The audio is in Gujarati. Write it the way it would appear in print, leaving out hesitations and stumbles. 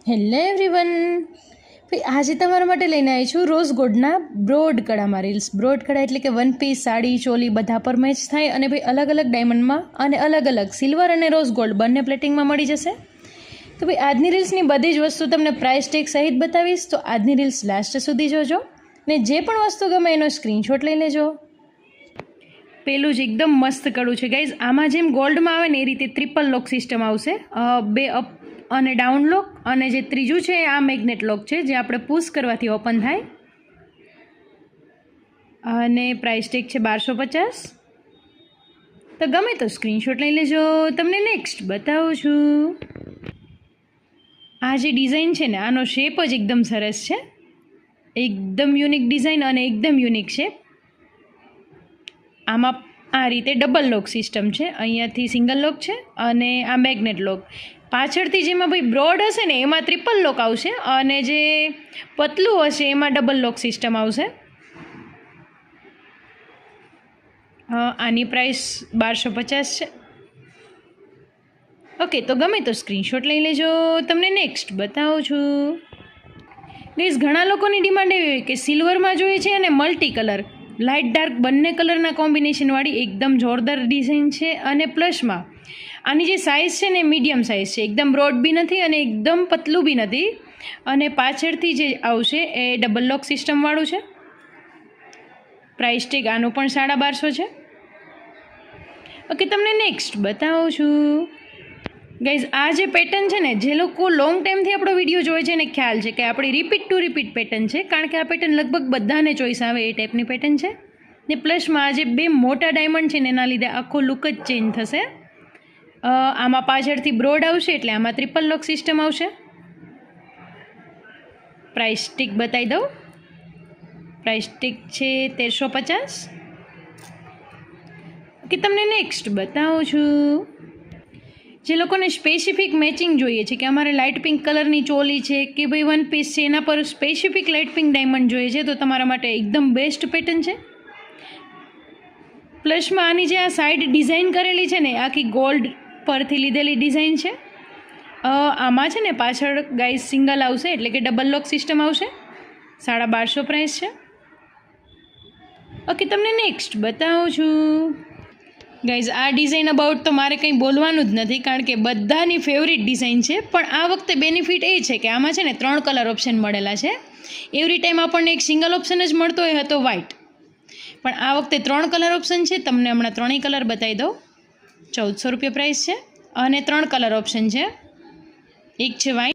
હેલો એવરીવન, ભાઈ આજે તમારા માટે લઈને આવી છું રોઝ ગોલ્ડના બ્રોડ કડામાં રીલ્સ. બ્રોડ કડા એટલે કે વન પીસ, સાડી, ચોલી બધા પર મેચ થાય અને ભાઈ અલગ અલગ ડાયમંડમાં અને અલગ અલગ સિલ્વર અને રોઝ ગોલ્ડ બંને પ્લેટિંગમાં મળી જશે. તો ભાઈ આજની રીલ્સની બધી જ વસ્તુ તમને પ્રાઇસ ટેગ સહિત બતાવીશ, તો આજની રીલ્સ લાસ્ટ સુધી જોજો ને જે પણ વસ્તુ ગમે એનો સ્ક્રીનશોટ લઈ લેજો. પેલું જ એકદમ મસ્ત કડું છે ગાઈઝ. આમાં જેમ ગોલ્ડમાં આવે ને એ રીતે ટ્રિપલ લોક સિસ્ટમ આવશે, બે અપ અને ડાઉન લોક, અને જે ત્રીજું છે આ મેગ્નેટ લોક છે જે આપણે પુશ કરવાથી ઓપન થાય. અને પ્રાઇસ ટેગ છે 1250. તો ગમે તો સ્ક્રીનશોટ લઈ લેજો. તમને નેક્સ્ટ બતાવું છું. આ જે ડિઝાઇન છે ને આનો શેપ જ એકદમ સરસ છે, એકદમ યુનિક ડિઝાઇન અને એકદમ યુનિક શેપ. આમાં આ રીતે ડબલ લોક સિસ્ટમ છે, અહીંયાથી સિંગલ લોક છે અને આ મેગ્નેટ લોક. પાછળથી જેમાં ભાઈ બ્રોડ હશે ને એમાં ટ્રિપલ લોક આવશે અને જે પતલું હશે એમાં ડબલ લોક સિસ્ટમ આવશે. આની પ્રાઇસ 1250 છે. ઓકે, તો ગમે તો સ્ક્રીનશોટ લઈ લેજો. તમને નેક્સ્ટ બતાવું છું. ગાઈઝ, ઘણા લોકોની ડિમાન્ડ એવી હોય કે સિલ્વરમાં જોઈએ છે અને મલ્ટી કલર, લાઇટ ડાર્ક બંને કલરના કોમ્બિનેશનવાળી એકદમ જોરદાર ડિઝાઇન છે. અને પ્લસમાં આની જે સાઇઝ છે ને મીડિયમ સાઇઝ છે, એકદમ બ્રોડ બી નથી અને એકદમ પતલું બી નથી. અને પાછળથી જે આવશે એ ડબલ લોક સિસ્ટમવાળું છે. પ્રાઇસ ટેગ આનું પણ 1250 છે. ઓકે, તમને નેક્સ્ટ બતાવું છું. ગાઈઝ, આ જે પેટર્ન છે ને, જે લોકો લોંગ ટાઈમથી આપણો વિડીયો જોવે છે ને ખ્યાલ છે કે આપણી રિપીટ ટુ રિપીટ પેટર્ન છે, કારણ કે આ પેટર્ન લગભગ બધાને ચોઈસ આવે એ ટાઈપની પેટર્ન છે. ને પ્લસમાં આ જે બે મોટા ડાયમંડ છે ને એના લીધે આખો લુક જ ચેન્જ થશે. આમાં પાછળથી બ્રોડ આવશે એટલે આમાં ટ્રિપલ લોક સિસ્ટમ આવશે. પ્રાઇસ ટેગ બતાવી દઉં. પ્રાઇસ ટેગ છે 1350. ઓકે, તમને નેક્સ્ટ બતાવું છું. જે લોકોને સ્પેસિફિક મેચિંગ જોઈએ છે કે અમારે લાઇટ પિંક કલરની ચોલી છે કે ભાઈ વન પીસ છે એના પર સ્પેસિફિક લાઇટ પિંક ડાયમંડ જોઈએ છે, તો તમારા માટે એકદમ બેસ્ટ પેટર્ન છે. પ્લસમાં આની જે આ સાઈડ ડિઝાઇન કરેલી છે ને આખી ગોલ્ડ પરથી લીધેલી ડિઝાઇન છે. આમાં છે ને પાછળ ગાઈઝ સિંગલ આવશે એટલે કે ડબલ લોક સિસ્ટમ આવશે. 1250 પ્રાઇસ છે. ઓકે, તમને નેક્સ્ટ બતાવું છું. ગાઈઝ, આ ડિઝાઇન અબાઉટ તો મારે કંઈ બોલવાનું જ નથી, કારણ કે બધાની ફેવરિટ ડિઝાઇન છે. પણ આ વખતે બેનિફિટ એ છે કે આમાં છે ને 3 કલર ઓપ્શન મળેલા છે. એવરી ટાઈમ આપણને એક સિંગલ ઓપ્શન જ મળતો હોય હતો વ્હાઇટ, પણ આ વખતે 3 કલર ઓપ્શન છે. તમને હમણાં 3 કલર બતાવી દઉં. 1400 રૂપિયા પ્રાઇસ છે અને 3 કલર ઓપ્શન છે. એક છે વ્હાઇટ,